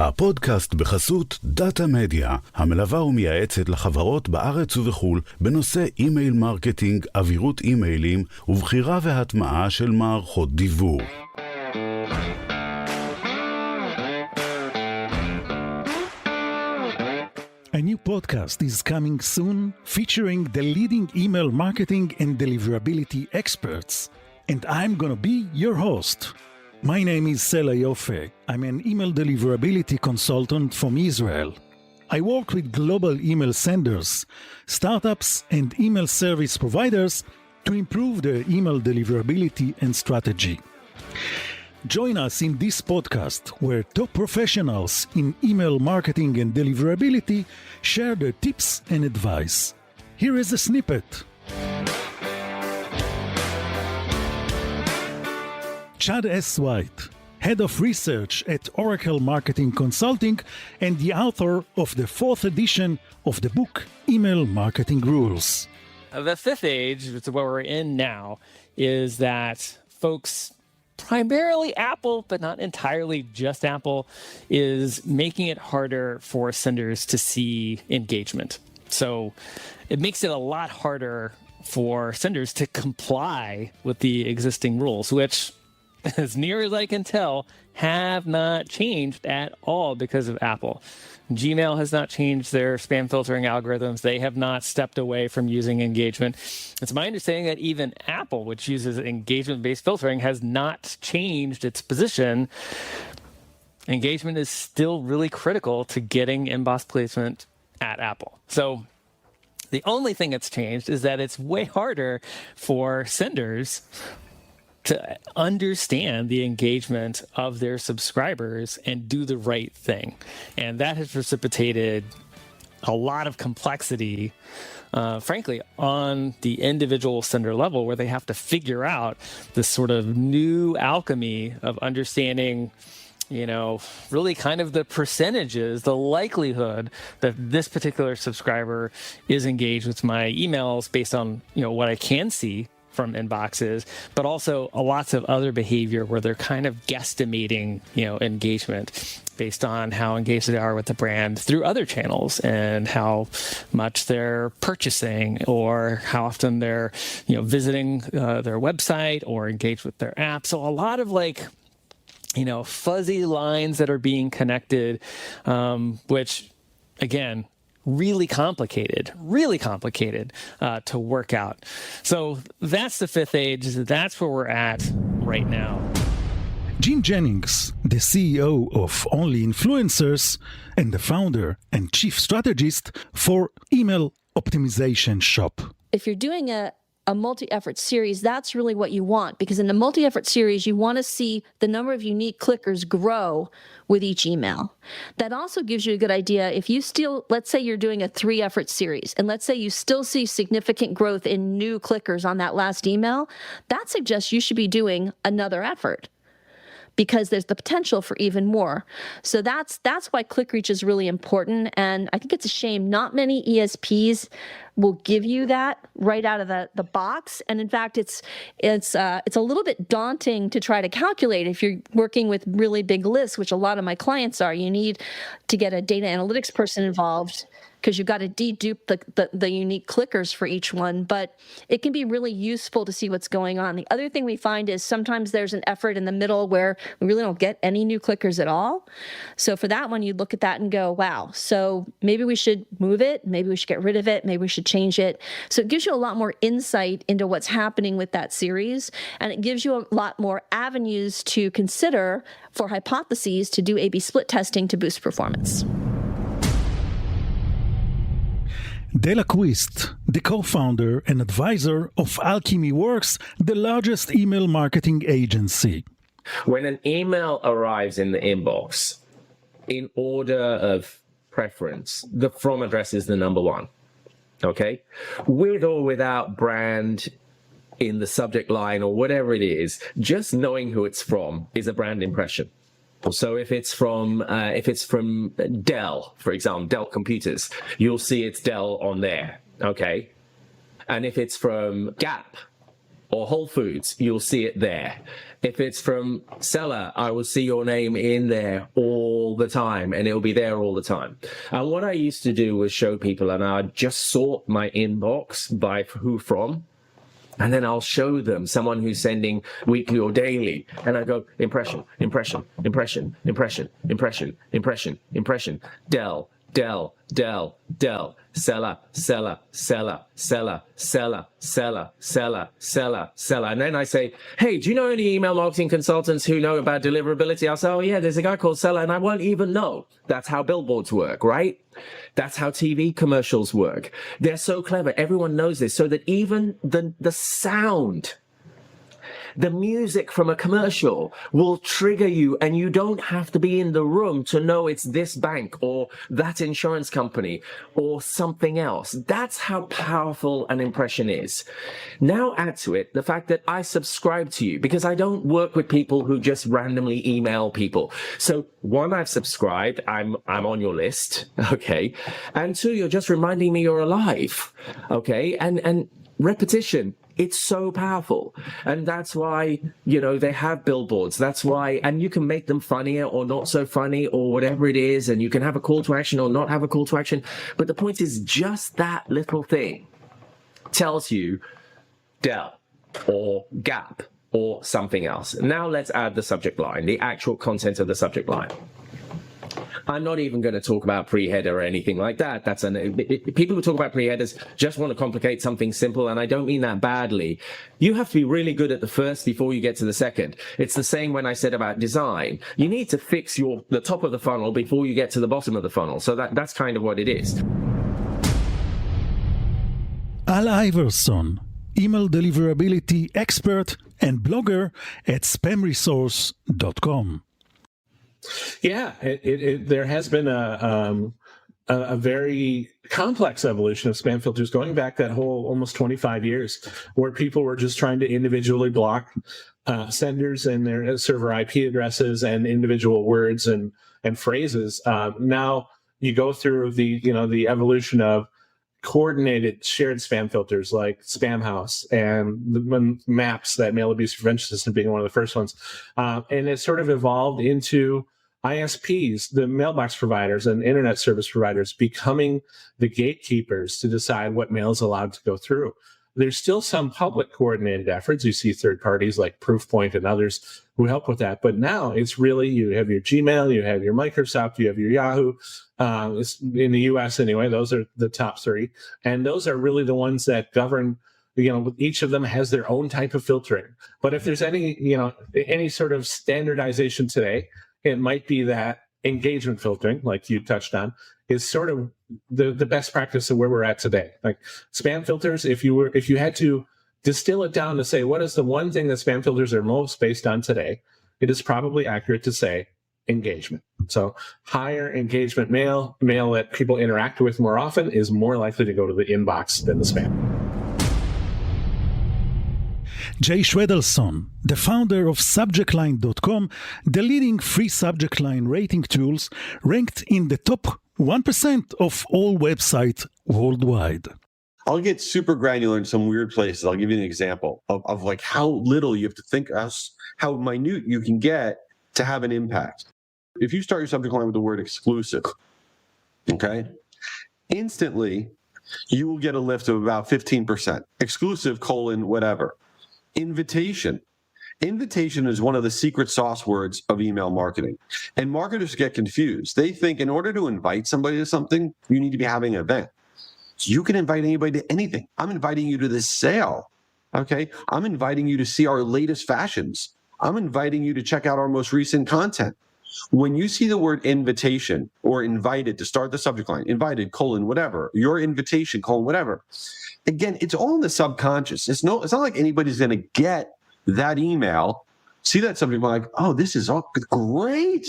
הפודקאסט בחסות דאטה מדיה, המלווה ומייעצת לחברות בארץ ובחול בנושא אימייל מרקטינג, אווירות אימיילים ובחירה והטמעה של מערכות דיוור. A new podcast is coming soon, featuring the leading email marketing and deliverability experts. And I'm gonna be your host. My name is Sela Yofe. I'm an email deliverability consultant from Israel. I work with global email senders, startups, and email service providers to improve their email deliverability and strategy. Join us in this podcast where top professionals in email marketing and deliverability share their tips and advice. Here is a snippet. Chad S. White, Head of Research at Oracle Marketing Consulting and the author of the 4th edition of the book Email Marketing Rules. The fifth age, which is what we're in now, is that folks, primarily Apple, but not entirely just Apple, is making it harder for senders to see engagement. So it makes it a lot harder for senders to comply with the existing rules, which, as near as I can tell, have not changed at all because of Apple. Gmail has not changed their spam filtering algorithms. They have not stepped away from using engagement. It's my understanding that even Apple, which uses engagement-based filtering, has not changed its position. Engagement is still really critical to getting inbox placement at Apple. So the only thing that's changed is that it's way harder for senders to understand the engagement of their subscribers and do the right thing. And that has precipitated a lot of complexity, frankly, on the individual sender level, where they have to figure out this sort of new alchemy of understanding, really kind of the percentages, the likelihood that this particular subscriber is engaged with my emails based on, what I can see from inboxes, but also lots of other behavior where they're kind of guesstimating, engagement based on how engaged they are with the brand through other channels and how much they're purchasing or how often they're, visiting their website or engaged with their app. So a lot of fuzzy lines that are being connected, which, again, really complicated to work out. So that's the fifth age. That's where we're at right now. Gene Jennings, the CEO of Only Influencers and the founder and chief strategist for Email Optimization Shop. If you're doing a multi-effort series, that's really what you want, because in a multi-effort series, you want to see the number of unique clickers grow with each email. That also gives you a good idea if you still, let's say you're doing a 3-effort series, and let's say you still see significant growth in new clickers on that last email, that suggests you should be doing another effort, because there's the potential for even more. So that's why click reach is really important. And I think it's a shame not many ESPs will give you that right out of the box. And in fact, it's a little bit daunting to try to calculate if you're working with really big lists, which a lot of my clients are. You need to get a data analytics person involved, because you've got to dedupe the unique clickers for each one. But it can be really useful to see what's going on. The other thing we find is sometimes there's an effort in the middle where we really don't get any new clickers at all. So for that one, you look at that and go, wow, so maybe we should move it, maybe we should get rid of it, maybe we should change it. So it gives you a lot more insight into what's happening with that series, and it gives you a lot more avenues to consider for hypotheses to do A/B split testing to boost performance. Della Quist, the co-founder and advisor of Alchemy Works, the largest email marketing agency. When an email arrives in the inbox, in order of preference, the from address is the number one. Okay? With or without brand in the subject line or whatever it is, just knowing who it's from is a brand impression. So if it's from Dell, for example, Dell computers, you'll see it's Dell on there. Okay? And if it's from Gap or Whole Foods, you'll see it there. If it's from seller, I will see your name in there all the time, and it'll be there all the time. And what I used to do was show people, and I'd just sort my inbox by who from, and then I'll show them someone who's sending weekly or daily, and I go impression, impression, impression, impression, impression, impression, impression, Dell, Dell, Dell, Dell, seller, seller, seller, seller, seller, seller, seller, seller, seller. And then I say, hey, do you know any email marketing consultants who know about deliverability? I'll say, oh yeah, there's a guy called Seller, and I won't even know. That's how billboards work, right? That's how TV commercials work. They're so clever. Everyone knows this, so that even the sound, the music from a commercial will trigger you, and you don't have to be in the room to know it's this bank or that insurance company or something else. That's how powerful an impression is. Now add to it the fact that I subscribe to you, because I don't work with people who just randomly email people. So one, I've subscribed, I'm on your list, okay? And two, you're just reminding me you're alive, okay? And repetition, it's so powerful. And that's why, they have billboards. That's why, and you can make them funnier or not so funny or whatever it is. And you can have a call to action or not have a call to action. But the point is, just that little thing tells you Dell or Gap or something else. Now let's add the subject line, the actual content of the subject line. I'm not even going to talk about pre-header or anything like that. People who talk about pre-headers just want to complicate something simple, and I don't mean that badly. You have to be really good at the first before you get to the second. It's the same when I said about design. You need to fix the top of the funnel before you get to the bottom of the funnel. So that's kind of what it is. Al Iverson, email deliverability expert and blogger at spamresource.com. Yeah, there has been a very complex evolution of spam filters going back that whole almost 25 years, where people were just trying to individually block senders and their server IP addresses and individual words and phrases. Now you go through the evolution of coordinated shared spam filters like Spamhaus and the Maps, that mail abuse prevention system being one of the first ones. And it sort of evolved into ISPs, the mailbox providers and internet service providers, becoming the gatekeepers to decide what mail is allowed to go through. There's still some public coordinated efforts. You see third parties like Proofpoint and others who help with that. But now it's really, you have your Gmail, you have your Microsoft, you have your Yahoo. In the US anyway, those are the top three. And those are really the ones that govern, each of them has their own type of filtering. But if there's any sort of standardization today, it might be that engagement filtering, like you touched on, is sort of the best practice of where we're at today. Like spam filters, if you had to distill it down to say, what is the one thing that spam filters are most based on today, it is probably accurate to say engagement. So higher engagement mail that people interact with more often, is more likely to go to the inbox than the spam. Jay Schwedelson, the founder of SubjectLine.com, the leading free subject line rating tools, ranked in the top 1% of all websites worldwide. I'll get super granular in some weird places. I'll give you an example of like how little you have to think, how minute you can get to have an impact. If you start your subject line with the word exclusive, okay, instantly you will get a lift of about 15%. Exclusive : whatever. Invitation is one of the secret sauce words of email marketing. And marketers get confused. They think in order to invite somebody to something, you need to be having an event. So you can invite anybody to anything. I'm inviting you to this sale. Okay. I'm inviting you to see our latest fashions. I'm inviting you to check out our most recent content. When you see the word invitation or invited to start the subject line, invited : whatever, your invitation : whatever. Again, it's all in the subconscious. It's not like anybody's going to get that email, see that subject line, like, oh, this is all great.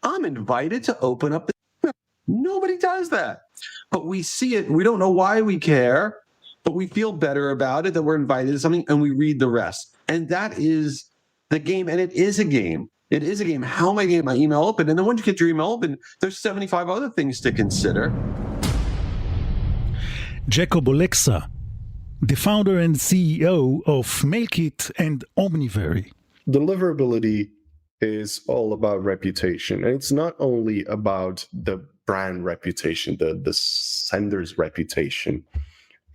I'm invited to open up the email. Nobody does that. But we see it. We don't know why we care, but we feel better about it that we're invited to something, and we read the rest. And that is the game. And it is a game. It is a game. How am I getting my email open? And then once you get your email open, there's 75 other things to consider. Jacob Olexa, the founder and CEO of MailKit and Omnivery. deliverability is all about reputation. And it's not only about the brand reputation, the sender's reputation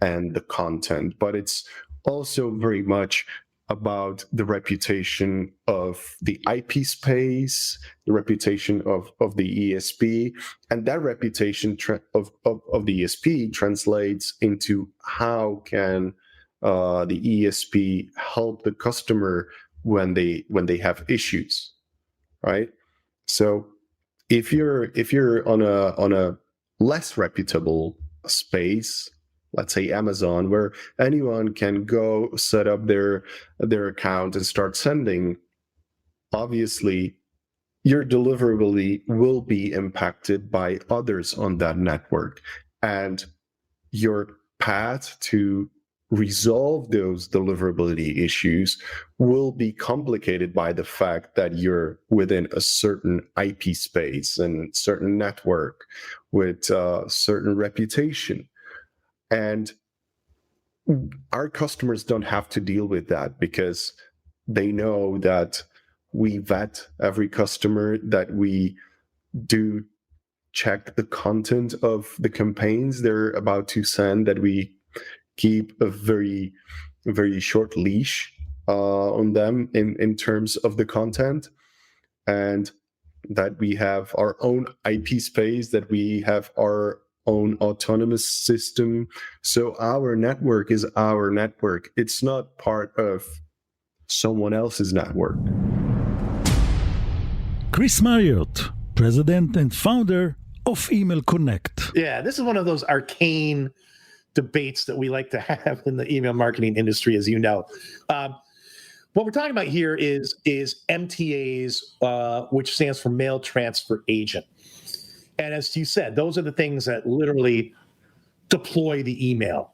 and the content, but it's also very much about the reputation of the IP space, the reputation of the ESP, and that reputation of the ESP translates into how can the ESP help the customer when they have issues, right? So if you're on a less reputable space, let's say Amazon, where anyone can go set up their account and start sending, obviously your deliverability will be impacted by others on that network. And your path to resolve those deliverability issues will be complicated by the fact that you're within a certain IP space and certain network with certain reputation. And our customers don't have to deal with that because they know that we vet every customer, that we do check the content of the campaigns they're about to send, that we keep a very, very short leash on them in terms of the content, and that we have our own IP space, that we have our own autonomous system. So our network is our network. It's not part of someone else's network. Chris Marriott, president and founder of Email Connect. Yeah, this is one of those arcane debates that we like to have in the email marketing industry, as you know. What we're talking about here is MTAs, which stands for Mail Transfer Agent. And as you said, those are the things that literally deploy the email.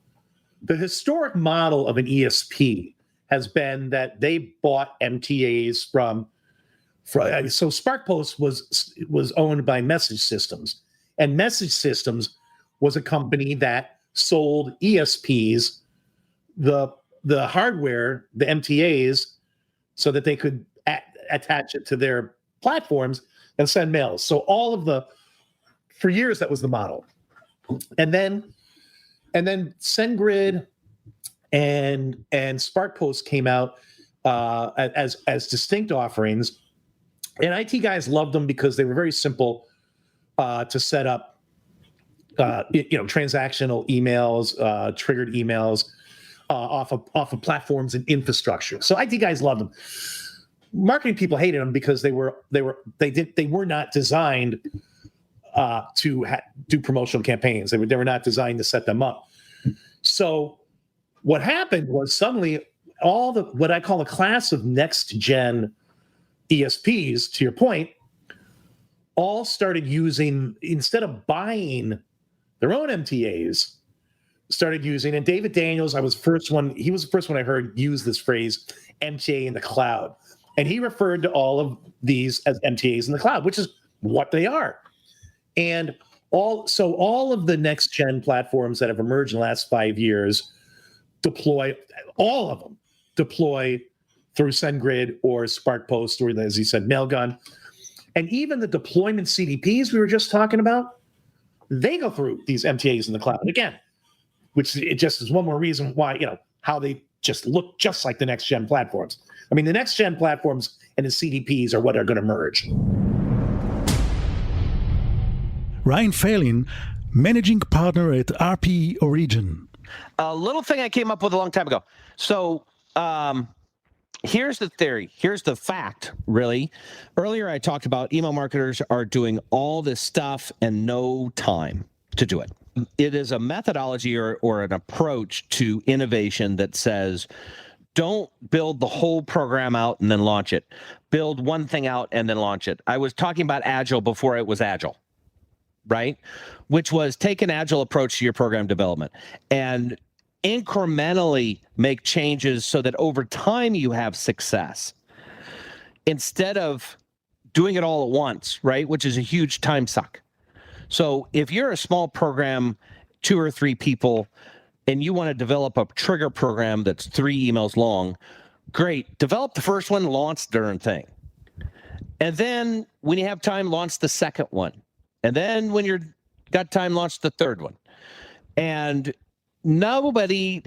The historic model of an ESP has been that they bought MTAs from so SparkPost was owned by Message Systems, and Message Systems was a company that sold ESPs the hardware, the MTAs, so that they could attach it to their platforms and send mails. So for years that was the model, and then SendGrid and SparkPost came out as distinct offerings. And IT guys loved them because they were very simple to set up, transactional emails, triggered emails off of platforms and infrastructure. So IT guys loved them. Marketing people hated them because they were not designed to do promotional campaigns. They were not designed to set them up. So what happened was suddenly all what I call a class of next gen ESPs, to your point, all started using, instead of buying their own MTAs, started using, and David Daniels, he was the first one I heard use this phrase, MTA in the cloud. And he referred to all of these as MTAs in the cloud, which is what they are. And all of the next gen platforms that have emerged in the last 5 years deploy through SendGrid or SparkPost, or, as you said, Mailgun. And even the deployment CDPs we were just talking about, they go through these MTAs in the cloud. Again, which it just is one more reason why, how they just look just like the next gen platforms. I mean, the next gen platforms and the CDPs are what are going to merge. Ryan Phelan, managing partner at RPE Origin. A little thing I came up with a long time ago. So, here's the theory. Here's the fact, really. Earlier, I talked about email marketers are doing all this stuff and no time to do it. It is a methodology or an approach to innovation that says, don't build the whole program out and then launch it. Build one thing out and then launch it. I was talking about Agile before it was Agile, right? Which was take an Agile approach to your program development and incrementally make changes so that over time you have success instead of doing it all at once, right? Which is a huge time suck. So if you're a small program, 2 or 3 people, and you want to develop a trigger program that's 3 emails long, Great. Develop the first one, launch the darn thing. And then when you have time, launch the second one. And then when you're got time, launch the third one. And nobody,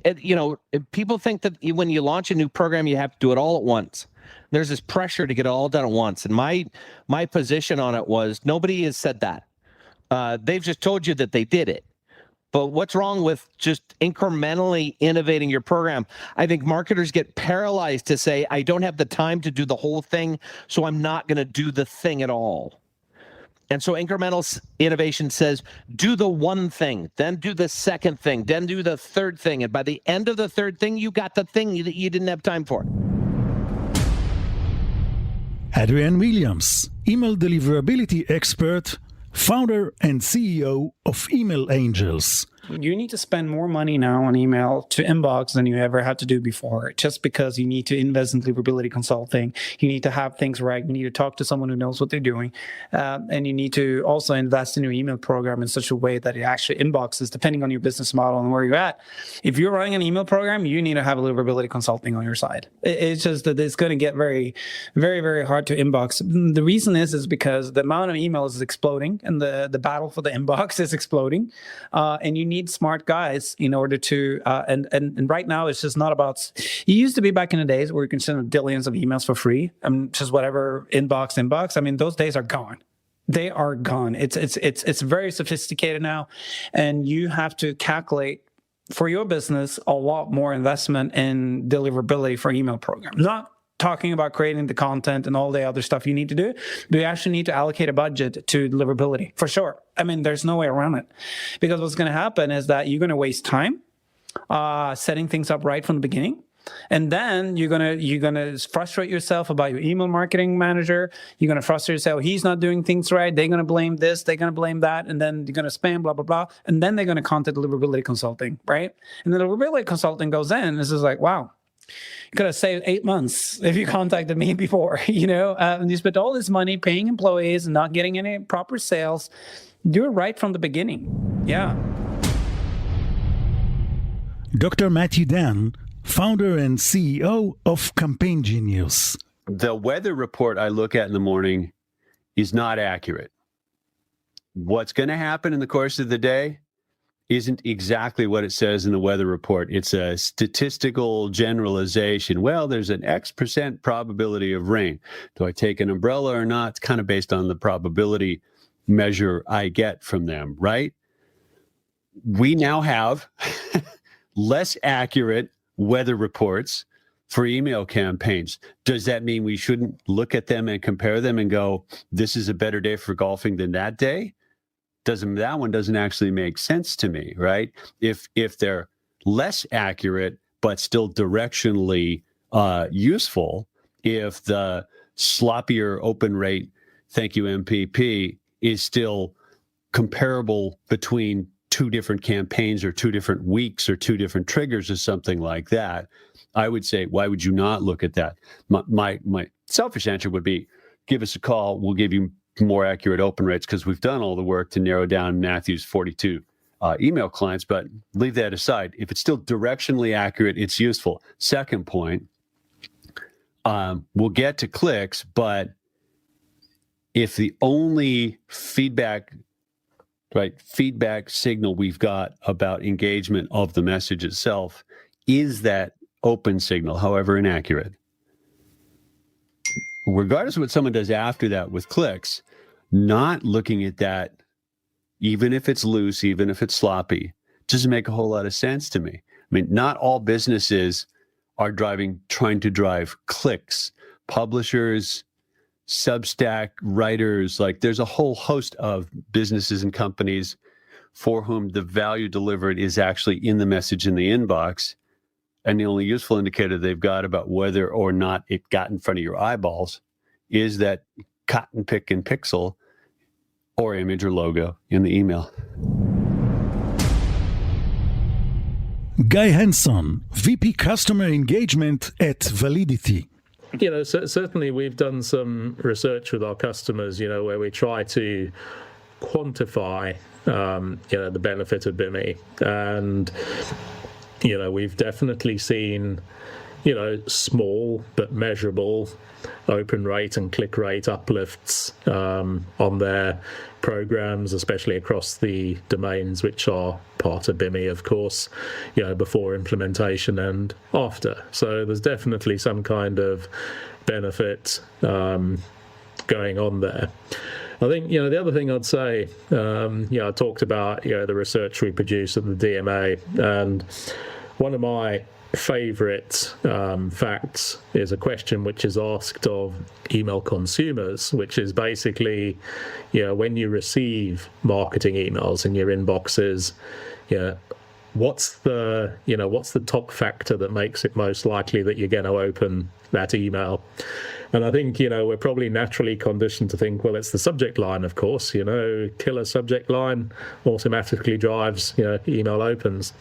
people think that when you launch a new program, you have to do it all at once. There's this pressure to get it all done at once. And my position on it was nobody has said that. They've just told you that they did it. But what's wrong with just incrementally innovating your program? I think marketers get paralyzed to say, I don't have the time to do the whole thing, so I'm not going to do the thing at all. And so incremental innovation says, do the one thing, then do the second thing, then do the third thing. And by the end of the third thing, you got the thing that you didn't have time for. Adrian Williams, email deliverability expert, founder and CEO of Email Angels. You need to spend more money now on email to inbox than you ever had to do before, just because you need to invest in deliverability consulting. You need to have things right. You need to talk to someone who knows what they're doing. And you need to also invest in your email program in such a way that it actually inboxes, depending on your business model and where you're at. If you're running an email program, you need to have deliverability consulting on your side. It's just that it's going to get very, very, very hard to inbox. The reason is because the amount of emails is exploding and the battle for the inbox is exploding. And you need smart guys in order to and right now it's just not about. It used to be back in the days where you can send billions of emails for free and just whatever inbox. I mean, those days are gone. They are gone. It's very sophisticated now, and you have to calculate for your business a lot more investment in deliverability for email program. Not talking about creating the content and all the other stuff you need to do, but you actually need to allocate a budget to deliverability for sure. I mean, there's no way around it, because what's going to happen is that you're going to waste time setting things up right from the beginning. And then you're gonna frustrate yourself about your email marketing manager. You're gonna frustrate yourself. He's not doing things right. They're gonna blame this. They're gonna blame that. And then you're gonna spam, blah, blah, blah. And then they're gonna contact deliverability consulting, right? And the deliverability consulting goes in. This is like, wow, you could have saved 8 months if you contacted me before, and you spent all this money paying employees and not getting any proper sales. Do it right from the beginning. Yeah. Dr. Matthew Dan, founder and CEO of Campaign Genius. The weather report I look at in the morning is not accurate. What's going to happen in the course of the day isn't exactly what it says in the weather report. It's a statistical generalization. Well, there's an X% probability of rain. Do I take an umbrella or not? It's kind of based on the probability measure I get from them, right? We now have less accurate weather reports for email campaigns. Does that mean we shouldn't look at them and compare them and go, this is a better day for golfing than that day? That one doesn't actually make sense to me, right? If they're less accurate but still directionally useful, if the sloppier open rate, thank you MPP, is still comparable between two different campaigns or 2 different weeks or 2 different triggers or something like that, I would say, why would you not look at that? My selfish answer would be, give us a call. We'll give you more accurate open rates because we've done all the work to narrow down Matthew's 42 email clients, but leave that aside. If it's still directionally accurate, it's useful. Second point, we'll get to clicks, but if the only feedback signal we've got about engagement of the message itself is that open signal, however inaccurate, regardless of what someone does after that with clicks, not looking at that, even if it's loose, even if it's sloppy, doesn't make a whole lot of sense to me. I mean, not all businesses are trying to drive clicks. Publishers, Substack writers, like there's a whole host of businesses and companies for whom the value delivered is actually in the message in the inbox. And the only useful indicator they've got about whether or not it got in front of your eyeballs is that cotton pick and pixel or image or logo in the email. Guy Henson, VP Customer Engagement at Validity. Certainly we've done some research with our customers, where we try to quantify, the benefit of BIMI. And, we've definitely seen, small but measurable open rate and click rate uplifts on their programs, especially across the domains which are part of BIMI, of course, before implementation and after. So there's definitely some kind of benefit going on there. I think, the other thing I'd say, I talked about, the research we produce at the DMA, and one of my favorite facts is a question which is asked of email consumers, which is basically, when you receive marketing emails in your inboxes, what's the top factor that makes it most likely that you're going to open that email? And I think, we're probably naturally conditioned to think, well, it's the subject line, of course, killer subject line automatically drives, email opens.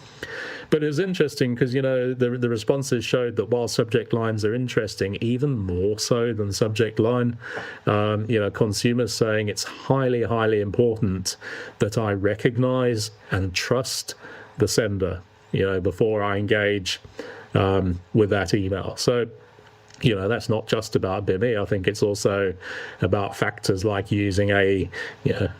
But it was interesting because, the responses showed that while subject lines are interesting, even more so than subject line, consumers saying it's highly, highly important that I recognize and trust the sender, before I engage with that email. So, that's not just about BIMI. I think it's also about factors like using a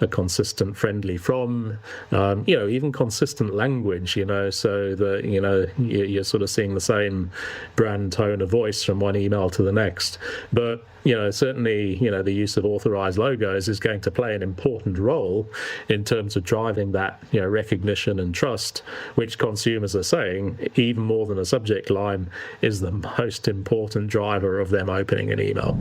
consistent friendly from, even consistent language, so that, you're sort of seeing the same brand tone of voice from one email to the next. But, certainly, the use of authorized logos is going to play an important role in terms of driving that, recognition and trust, which consumers are saying, even more than a subject line, is the most important driver of them opening an email.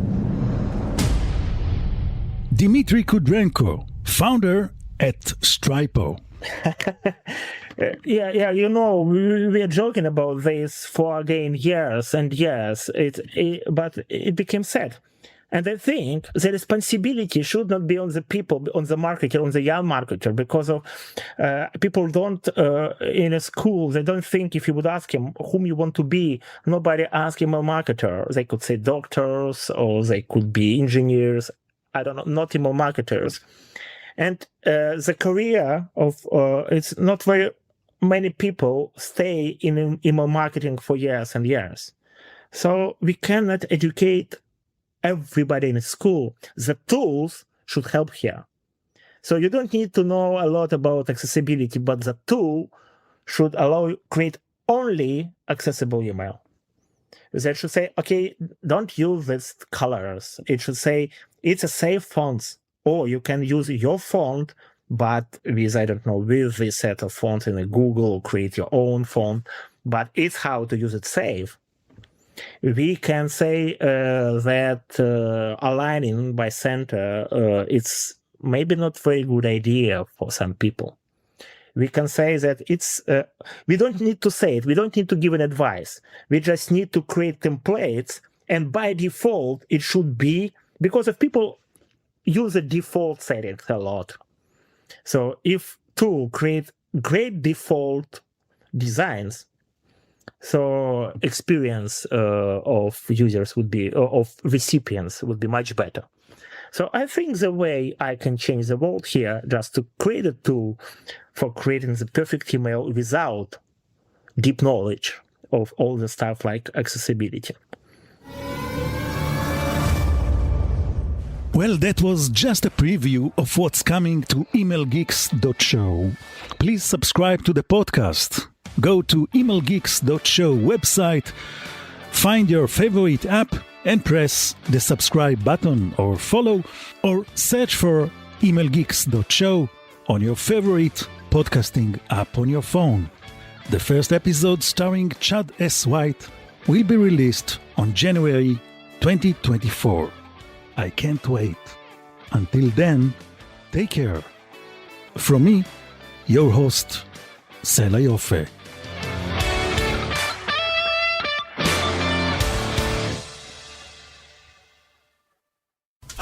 Dmitry Kudrenko, founder at Stripo. Yeah, we are joking about this for again years and years. But it became sad. And I think the responsibility should not be on the people, on the marketer, on the young marketer, because of people don't, in a school, they don't think if you would ask him whom you want to be, nobody asks email marketer. They could say doctors, or they could be engineers, I don't know, not email marketers. And the career of, it's not very many people stay in email marketing for years and years. So we cannot educate everybody in school. The tools should help here. So you don't need to know a lot about accessibility, but the tool should allow you create only accessible email. They should say, okay, don't use these colors. It should say it's a safe font, or you can use your font, but with, I don't know, with this set of fonts in a Google, or create your own font, but it's how to use it safe. We can say that aligning by center, it's maybe not very good idea for some people. We can say that it's, we don't need to say it, we don't need to give an advice. We just need to create templates, and by default, it should be, because if people use the default settings a lot. So if tool create great default designs, so experience of users would be, of recipients would be much better. So I think the way I can change the world here, just to create a tool for creating the perfect email without deep knowledge of all the stuff like accessibility. Well, that was just a preview of what's coming to emailgeeks.show. Please subscribe to the podcast. Go to emailgeeks.show website, find your favorite app, and press the subscribe button, or follow, or search for emailgeeks.show on your favorite podcasting app on your phone. The first episode, starring Chad S. White, will be released on January 2024. I can't wait. Until then, take care. From me, your host, Sela Yofe.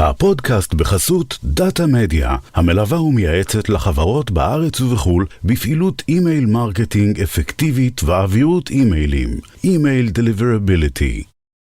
הפודקאסט בחסות דאטה מדיה, המלווה ומייעצת לחברות בארץ ובחול בפעילות אימייל מרקטינג אפקטיבית ואווירות אימיילים. אימייל דליברביליטי.